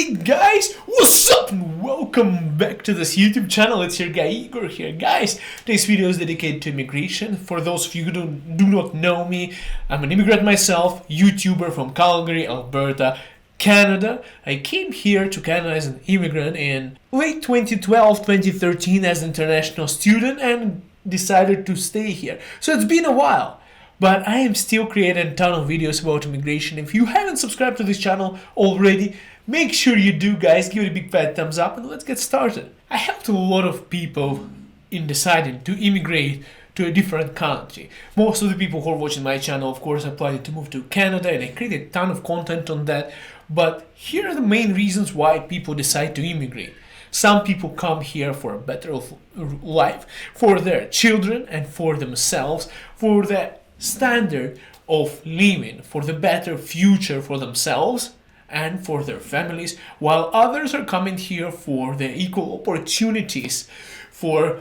Hey guys, what's up and welcome back to this YouTube channel. It's your guy Igor here. Guys, today's video is dedicated to immigration. For those of you who do not know me, I'm an immigrant myself, YouTuber from Calgary, Alberta, Canada. I came here to Canada as an immigrant in late 2012, 2013 as an international student and decided to stay here. So it's been a while. But I am still creating a ton of videos about immigration. If you haven't subscribed to this channel already, make sure you do, guys. Give it a big fat thumbs up and let's get started. I helped a lot of people in deciding to immigrate to a different country. Most of the people who are watching my channel, of course, are planning to move to Canada, and I created a ton of content on that. But here are the main reasons why people decide to immigrate. Some people come here for a better life, for their children and for themselves, for the standard of living, for the better future for themselves and for their families, while others are coming here for the equal opportunities, for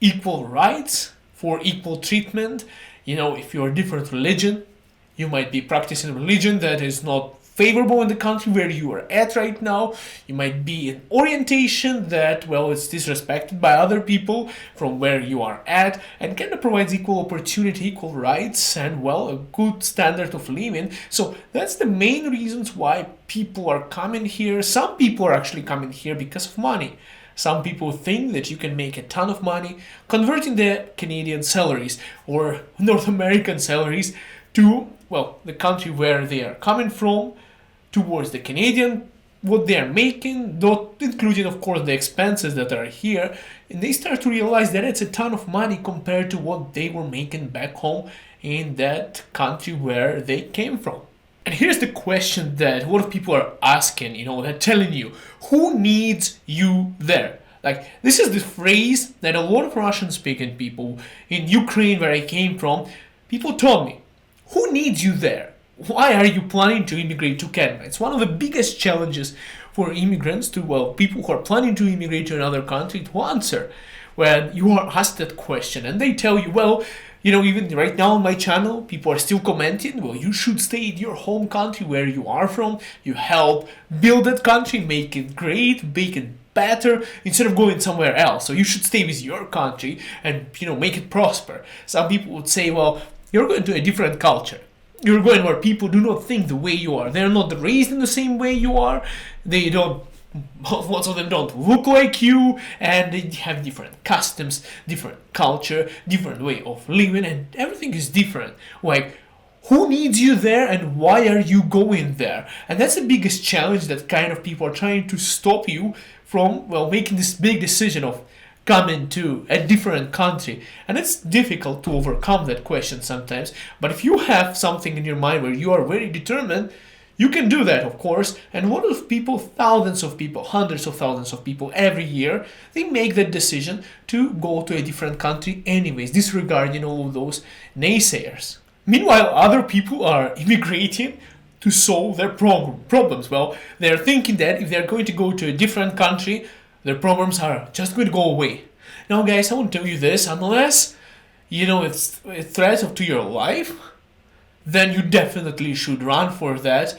equal rights, for equal treatment. You know, if you're a different religion, you might be practicing a religion that is not favorable in the country where you are at right now. You might be in orientation that, well, it's disrespected by other people from where you are at, and Canada provides equal opportunity, equal rights, and, well, a good standard of living. So that's the main reasons why people are coming here. Some people are actually coming here because of money. Some people think that you can make a ton of money converting the Canadian salaries or North American salaries to, well, the country where they are coming from, towards the Canadian, what they are making, not including, of course, the expenses that are here, and they start to realize that it's a ton of money compared to what they were making back home in that country where they came from. And here's the question that a lot of people are asking, they're telling you, who needs you there? Like, this is the phrase that a lot of Russian-speaking people in Ukraine, where I came from, people told me, who needs you there? Why are you planning to immigrate to Canada? It's one of the biggest challenges for immigrants to, well, people who are planning to immigrate to another country to answer when you are asked that question. And they tell you, well, even right now on my channel, people are still commenting, well, you should stay in your home country where you are from. You help build that country, make it great, make it better instead of going somewhere else. So you should stay with your country and, make it prosper. Some people would say, well, you're going to a different culture. You're going where people do not think the way you are. They're not raised in the same way you are. Lots of them don't look like you, and they have different customs, different culture, different way of living, and everything is different. Like, who needs you there and why are you going there? And that's the biggest challenge that kind of people are trying to stop you from, well, making this big decision of coming to a different country. And it's difficult to overcome that question sometimes, but if you have something in your mind where you are very determined, you can do that, of course. And a lot of people, thousands of people, hundreds of thousands of people every year, they make that decision to go to a different country anyways, disregarding all of those naysayers. Meanwhile, other people are immigrating to solve their problems. Well, they're thinking that if they're going to go to a different country, their problems are just going to go away. Now, guys, I won't tell you this, unless, it's a threat to your life, then you definitely should run for that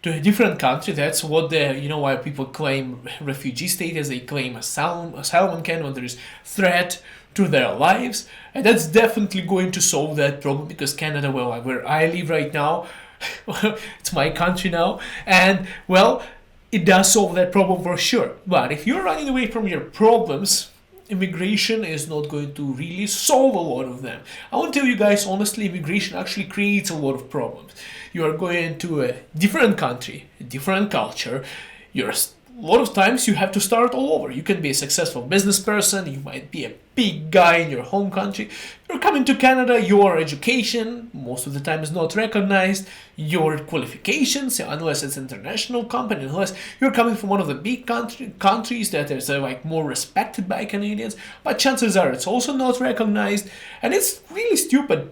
to a different country. That's what why people claim refugee status, they claim asylum in Canada when there is threat to their lives. And that's definitely going to solve that problem because Canada, well, where I live right now, it's my country now, and, well, it does solve that problem for sure. But if you're running away from your problems, immigration is not going to really solve a lot of them. I want to tell you guys, honestly, immigration actually creates a lot of problems. You are going to a different country, a different culture. A lot of times you have to start all over. You can be a successful business person. You might be a big guy in your home country. You're coming to Canada, your education most of the time is not recognized. Your qualifications, unless it's an international company, unless you're coming from one of the big countries that is more respected by Canadians, but chances are it's also not recognized. And it's really stupid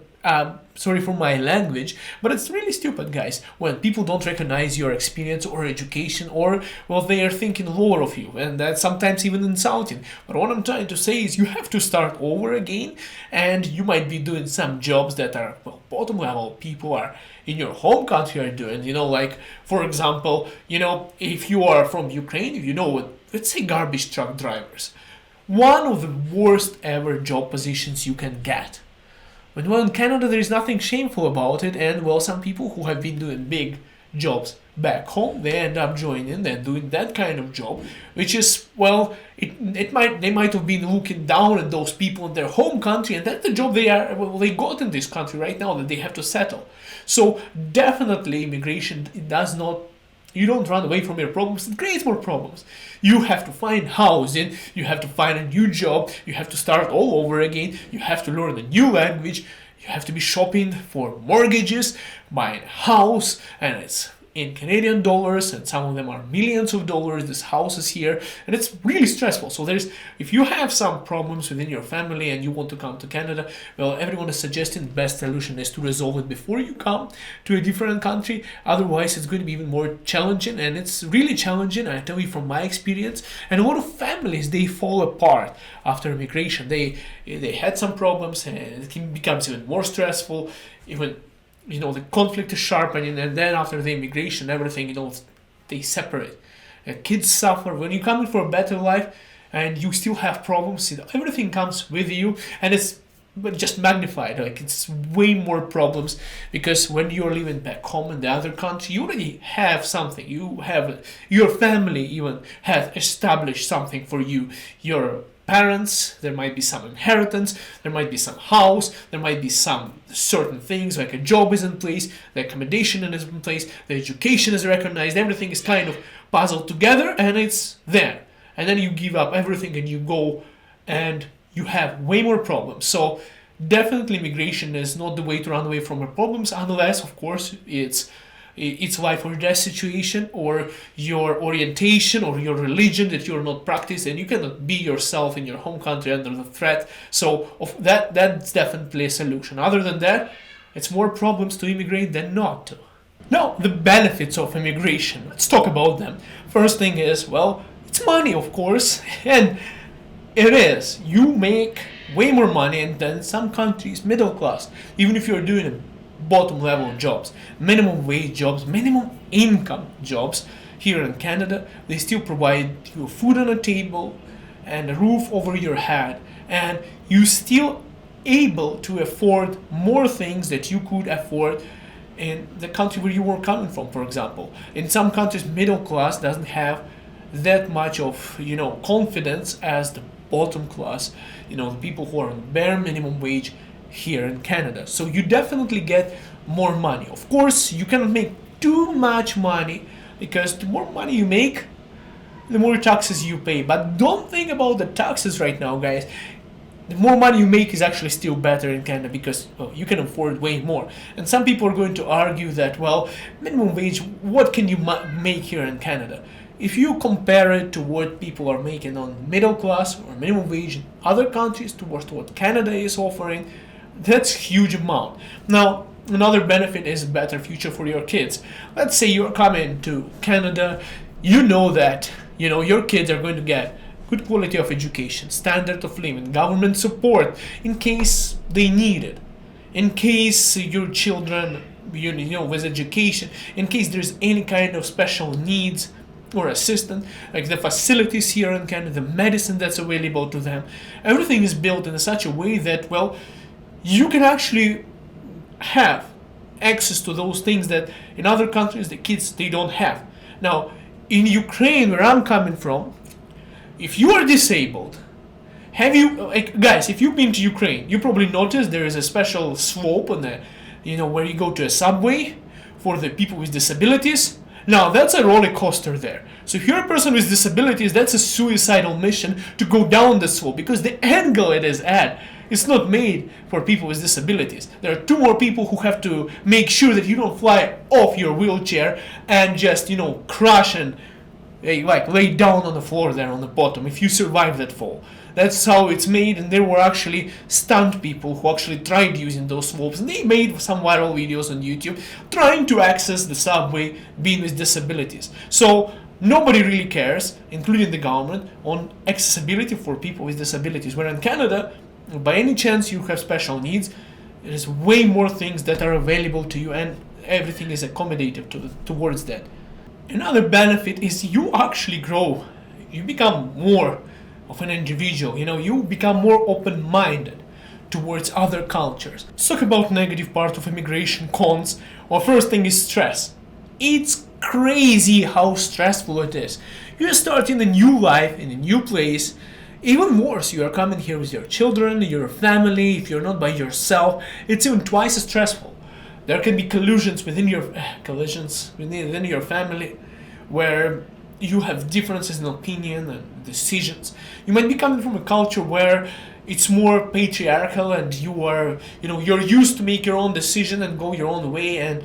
sorry for my language, but it's really stupid, guys, when people don't recognize your experience or education, or, well, they are thinking lower of you, and that's sometimes even insulting. But what I'm trying to say is you have to start over again, and you might be doing some jobs that are, well, bottom level people are in your home country are doing, like, for example, if you are from Ukraine, if you know what, let's say garbage truck drivers, one of the worst ever job positions you can get. But well, in Canada, there is nothing shameful about it, and well, some people who have been doing big jobs back home, they end up joining and doing that kind of job, which is, well, they might have been looking down at those people in their home country, and that's the job they got in this country right now that they have to settle. So definitely, immigration, it does not. You don't run away from your problems, it creates more problems. You have to find housing, you have to find a new job, you have to start all over again, you have to learn a new language, you have to be shopping for mortgages, buying a house, and it's in Canadian dollars, and some of them are millions of dollars, these houses here, and it's really stressful. So if you have some problems within your family and you want to come to Canada, well, everyone is suggesting the best solution is to resolve it before you come to a different country. Otherwise, it's going to be even more challenging, and it's really challenging, I tell you from my experience. And a lot of families, they fall apart after immigration. They had some problems, and it becomes even more stressful, even the conflict is sharpening, and then after the immigration, everything, they separate. Kids suffer. When you come in for a better life and you still have problems, everything comes with you, and it's just magnified. Like, it's way more problems, because when you're living back home in the other country, you already have something. Your family even has established something for you. Your parents, there might be some inheritance, there might be some house, there might be some certain things, like a job is in place, the accommodation is in place, the education is recognized, everything is kind of puzzled together, and it's there. And then you give up everything and you go, and you have way more problems. So definitely immigration is not the way to run away from your problems, unless, of course, it's life or death situation, or your orientation or your religion that you're not practicing, and you cannot be yourself in your home country under the threat. So that's definitely a solution. Other than that, it's more problems to immigrate than not to. Now, the benefits of immigration, let's talk about them. First thing is, well, it's money, of course, and it is. You make way more money than some countries, middle class, even if you're doing a bottom level jobs, minimum wage jobs, minimum income jobs. Here in Canada, they still provide you food on a table and a roof over your head, and you still able to afford more things that you could afford in the country where you were coming from. For example, in some countries, middle class doesn't have that much of confidence as the bottom class, the people who are on bare minimum wage here in Canada. So you definitely get more money. Of course, you cannot make too much money, because the more money you make, the more taxes you pay. But don't think about the taxes right now, guys. The more money you make is actually still better in Canada, because you can afford way more. And some people are going to argue that, well, minimum wage, what can you make here in Canada? If you compare it to what people are making on middle class or minimum wage in other countries towards what Canada is offering, that's a huge amount. Now, another benefit is a better future for your kids. Let's say you're coming to Canada, you know that your kids are going to get good quality of education, standard of living, government support in case they need it, in case your children, with education, in case there's any kind of special needs or assistance, like the facilities here in Canada, the medicine that's available to them, everything is built in such a way that, well, you can actually have access to those things that in other countries the kids, they don't have. Now, in Ukraine, where I'm coming from, if you are disabled, guys, if you've been to Ukraine, you probably noticed there is a special slope on where you go to a subway for the people with disabilities. Now, that's a roller coaster there. So if you're a person with disabilities, that's a suicidal mission to go down the slope, because the angle it is at, it's not made for people with disabilities. There are two more people who have to make sure that you don't fly off your wheelchair and just, crash and like lay down on the floor there on the bottom if you survive that fall. That's how it's made, and there were actually stunt people who actually tried using those slopes, and they made some viral videos on YouTube trying to access the subway being with disabilities. So nobody really cares, including the government, on accessibility for people with disabilities. Where in Canada, by any chance you have special needs, there's way more things that are available to you, and everything is accommodative towards that. Another benefit is you actually grow. You become more of an individual. You become more open-minded towards other cultures. Let's talk about negative part of immigration, cons. Well, first thing is stress. It's crazy how stressful it is. You're starting a new life in a new place. Even worse, you are coming here with your children, your family. If you're not by yourself, it's even twice as stressful. There can be collisions within your family, where you have differences in opinion and decisions. You might be coming from a culture where it's more patriarchal, and you're used to make your own decision and go your own way. And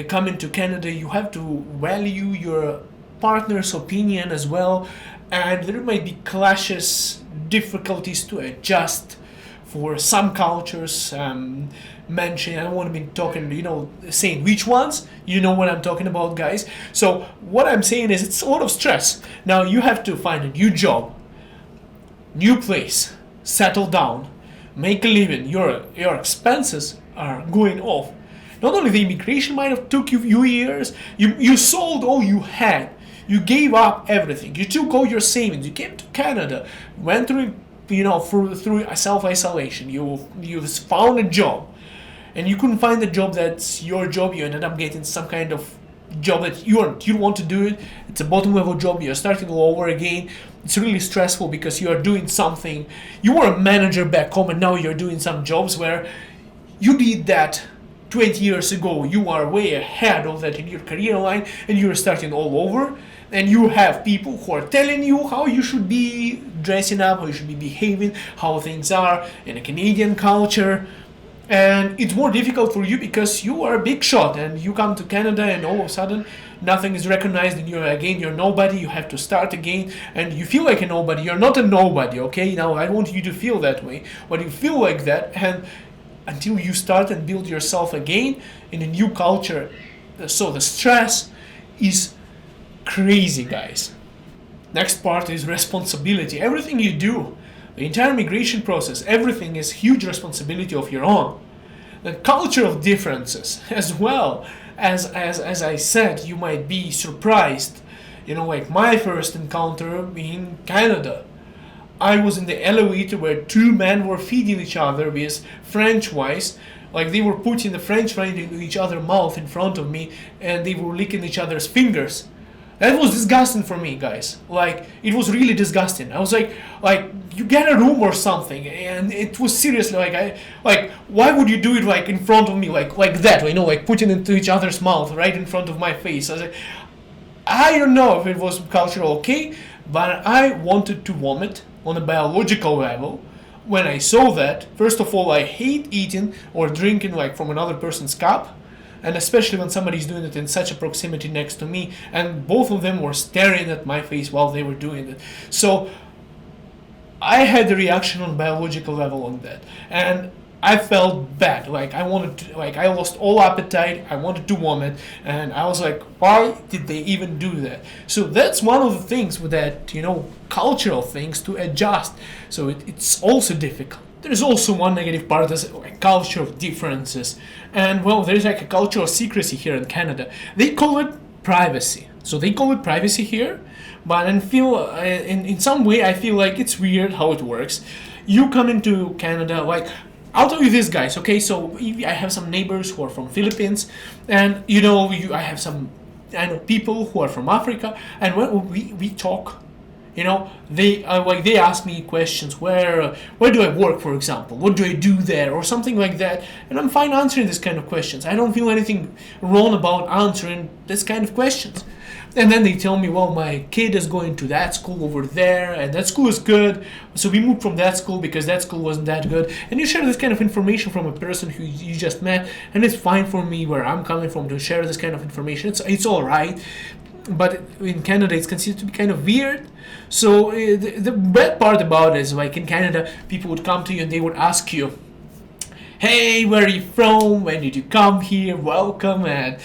coming to Canada, you have to value your partner's opinion as well, and there might be clashes, difficulties to adjust for some cultures. Mention, I don't want to be talking, saying which ones, you know what I'm talking about, guys. So what I'm saying is it's a lot of stress. Now you have to find a new job, new place, settle down, make a living. Your expenses are going off. Not only the immigration might have took you a few years, you sold all you had, you gave up everything, you took all your savings, you came to Canada, went through through self-isolation, you found a job, and you couldn't find a job that's your job. You ended up getting some kind of job that you don't want to do it. It's a bottom level job. You're starting all over again. It's really stressful because you are doing something. You were a manager back home, and now you're doing some jobs where you did that 20 years ago. You are way ahead of that in your career line, and you're starting all over. And you have people who are telling you how you should be dressing up, how you should be behaving, how things are in a Canadian culture. And it's more difficult for you because you are a big shot, and you come to Canada and all of a sudden nothing is recognized, and you're nobody. You have to start again, and you feel like a nobody. You're not a nobody, okay? Now I want you to feel that way, but you feel like that, and until you start and build yourself again in a new culture. So the stress is crazy, guys. Next part is responsibility. Everything you do, the entire immigration process, everything is huge responsibility of your own. The culture of differences, as well as I said, you might be surprised. Like my first encounter in Canada, I was in the elevator where two men were feeding each other with French fries. Like they were putting the French fries into each other's mouth in front of me, and they were licking each other's fingers. That was disgusting for me, guys. Like, it was really disgusting. I was like, you get a room or something. And it was seriously why would you do it like in front of me, like that, like putting into each other's mouth right in front of my face. I was like, I don't know if it was cultural okay, but I wanted to vomit on a biological level. When I saw that, first of all, I hate eating or drinking like from another person's cup. And especially when somebody's doing it in such a proximity next to me, and both of them were staring at my face while they were doing it. So I had a reaction on biological level on that, and I felt bad. Like I lost all appetite. I wanted to vomit, and I was like, why did they even do that? So that's one of the things with that, cultural things to adjust. So it's also difficult. There's also one negative part, is a culture of differences. And well, there's like a culture of secrecy here in Canada. They call it privacy. So they call it privacy here, but in some way I feel like it's weird how it works. You come into Canada, like, I'll tell you this, guys, okay? So I have some neighbors who are from Philippines, and I have I know people who are from Africa, and when we talk, they ask me questions. Where do I work, for example? What do I do there, or something like that? And I'm fine answering this kind of questions. I don't feel anything wrong about answering this kind of questions. And then they tell me, well, my kid is going to that school over there, and that school is good, so we moved from that school because that school wasn't that good. And you share this kind of information from a person who you just met, and it's fine for me where I'm coming from to share this kind of information. It's all right. but in Canada it's considered to be kind of weird. So the bad part about it is, like, in Canada, people would come to you and they would ask you, hey, where are you from? When did you come here? Welcome. And,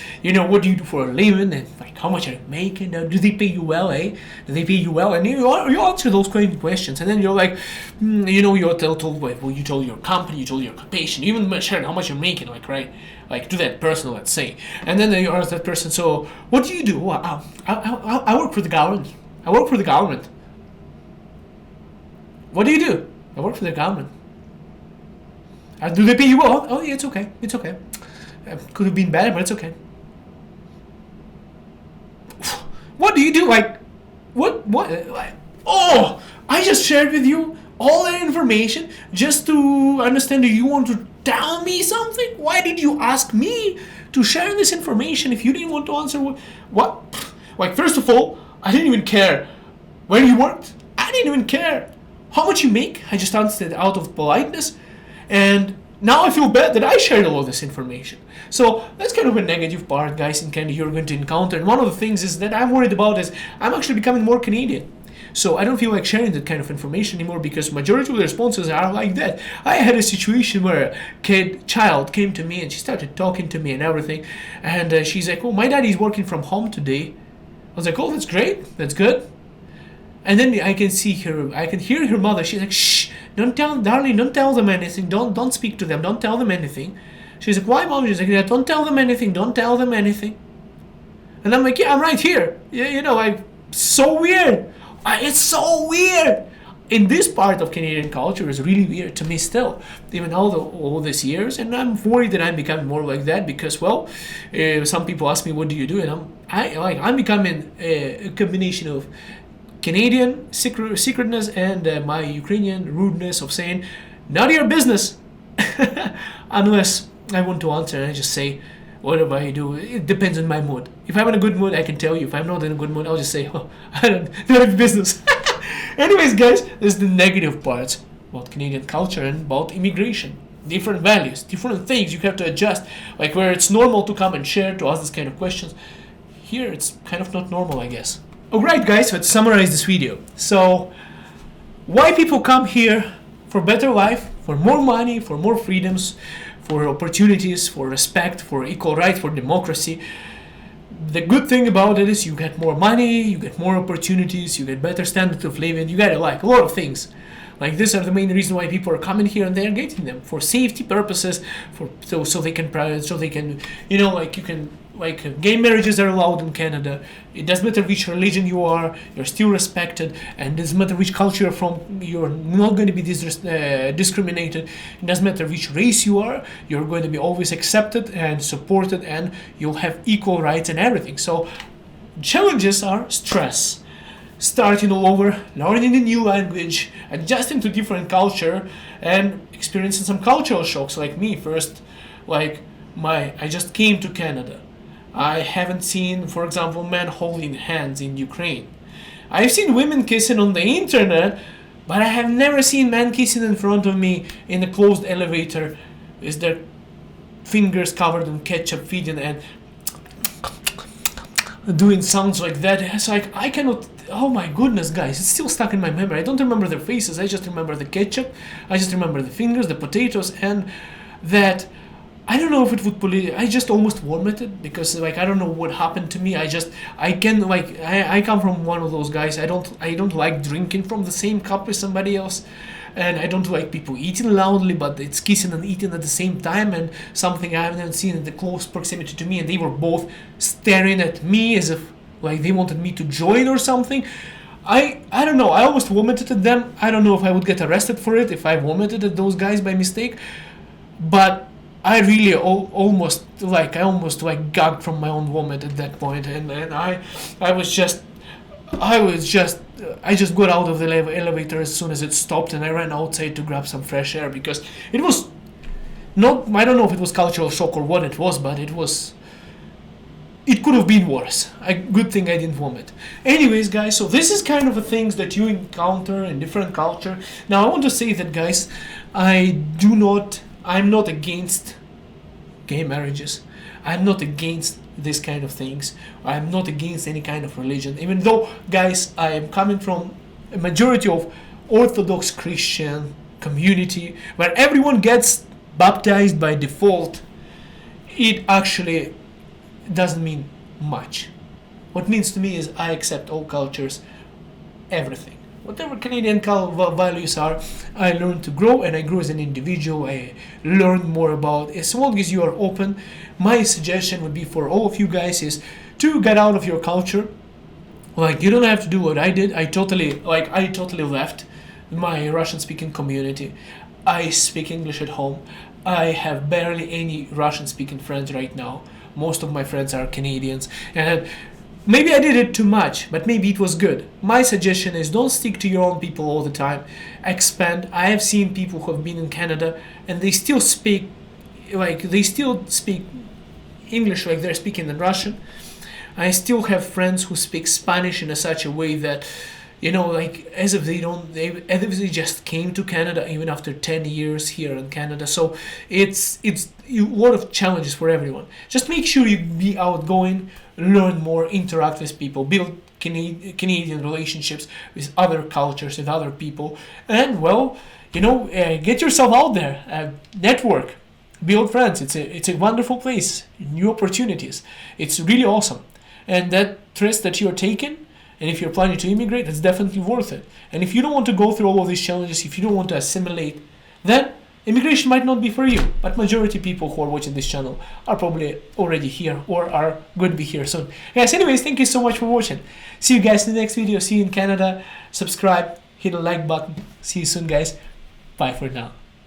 what do you do for a living? And, like, how much are you making? Do they pay you well, eh? Do they pay you well? And you answer those kind of questions. And then you're like, you're told, well, you told your company, you told your occupation, you even shared how much you're making, like, right? Like, to that person, let's say. And then you ask that person, so, what do you do? Well, I work for the government. I work for the government. What do you do? I work for the government. Do they pay you well? Oh, yeah, it's okay. It's okay. Could have been better, but it's okay. What do you do? Like, what? Like, oh, I just shared with you all that information just to understand that you want to tell me something? Why did you ask me to share this information if you didn't want to answer? What? Like, first of all, I didn't even care where you worked. I didn't even care how much you make. I just answered out of politeness. And now I feel bad that I shared all of this information. So that's kind of a negative part, guys, in Canada you're going to encounter. And one of the things is that I'm worried about is I'm actually becoming more Canadian. So I don't feel like sharing that kind of information anymore because majority of the responses are like that. I had a situation where a child came to me and she started talking to me and everything. And she's like, oh, my daddy's working from home today. I was like, oh, that's great. That's good. And then I can hear her mother. She's like, shh, don't tell, darling, don't tell them anything. Don't speak to them. Don't tell them anything. She's like, why, mom? She's like, yeah, don't tell them anything. Don't tell them anything. And I'm like, yeah, I'm right here. Yeah, like, so weird. It's so weird. In this part of Canadian culture is really weird to me still, even all these years. And I'm worried that I'm becoming more like that because, well, some people ask me, what do you do? And I'm becoming a combination of Canadian secretness and my Ukrainian rudeness of saying, none of your business, unless I want to answer. And I just say, whatever I do, it depends on my mood. If I'm in a good mood, I can tell you. If I'm not in a good mood, I'll just say, oh, I don't have business. Anyways, guys, this is the negative parts about Canadian culture and about immigration. Different values, different things you have to adjust. Like where it's normal to come and share, to ask this kind of questions. Here, it's kind of not normal, I guess. Alright guys, let's summarize this video. So, why people come here? For better life, for more money, for more freedoms, for opportunities, for respect, for equal rights, for democracy. The good thing about it is you get more money, you get more opportunities, you get better standard of living, you get like a lot of things. Like these are the main reason why people are coming here and they're getting them for safety purposes, so they can gay marriages are allowed in Canada. It doesn't matter which religion you are, you're still respected, and it doesn't matter which culture you're from, you're not going to be discriminated. It doesn't matter which race you are, you're going to be always accepted and supported, and you'll have equal rights and everything. So challenges are stress, starting all over, learning a new language, adjusting to different culture, and experiencing some cultural shocks. Like me, first, I just came to Canada. I haven't seen, for example, men holding hands in Ukraine. I've seen women kissing on the internet, but I have never seen men kissing in front of me in a closed elevator with their fingers covered in ketchup, feeding and doing sounds like that. It's like, I cannot, oh my goodness, guys, it's still stuck in my memory. I don't remember their faces, I just remember the ketchup, I just remember the fingers, the potatoes, and that. I don't know if it would I just almost vomited because I don't know what happened to me. I come from one of those guys. I don't like drinking from the same cup as somebody else, and I don't like people eating loudly, but it's kissing and eating at the same time, and something I haven't seen in the close proximity to me, and they were both staring at me as if they wanted me to join or something. I don't know. I almost vomited at them. I don't know if I would get arrested for it if I vomited at those guys by mistake, but I really almost gagged from my own vomit at that point, and I just got out of the elevator as soon as it stopped, and I ran outside to grab some fresh air because it was not, I don't know if it was cultural shock or what it was, but it could have been worse. Good thing I didn't vomit. Anyways, guys, so this is kind of the things that you encounter in different culture. Now I want to say that, guys, I'm not against gay marriages. I'm not against these kind of things. I'm not against any kind of religion, even though, guys, I am coming from a majority of Orthodox Christian community where everyone gets baptized by default. It actually doesn't mean much. What it means to me is I accept all cultures, everything. Whatever Canadian values are, I learn to grow, and I grow as an individual. I learn more about. As long as you are open, my suggestion would be for all of you guys is to get out of your culture. Like, you don't have to do what I did. I totally left my Russian-speaking community. I speak English at home. I have barely any Russian-speaking friends right now. Most of my friends are Canadians, and maybe I did it too much, but maybe it was good. My suggestion is don't stick to your own people all the time. Expand. I have seen people who have been in Canada and they still speak English like they're speaking in Russian. I still have friends who speak Spanish in such a way that, as if they just came to Canada even after 10 years here in Canada. So it's a lot of challenges for everyone. Just make sure you be outgoing, learn more, interact with people, build Canadian relationships with other cultures, with other people, and get yourself out there, network, build friends. It's a wonderful place, new opportunities. It's really awesome, and that risk that you're taking. And if you're planning to immigrate, it's definitely worth it. And if you don't want to go through all of these challenges, if you don't want to assimilate, then immigration might not be for you. But majority of people who are watching this channel are probably already here or are going to be here soon. Guys, anyways, thank you so much for watching. See you guys in the next video. See you in Canada. Subscribe, hit the like button. See you soon, guys. Bye for now.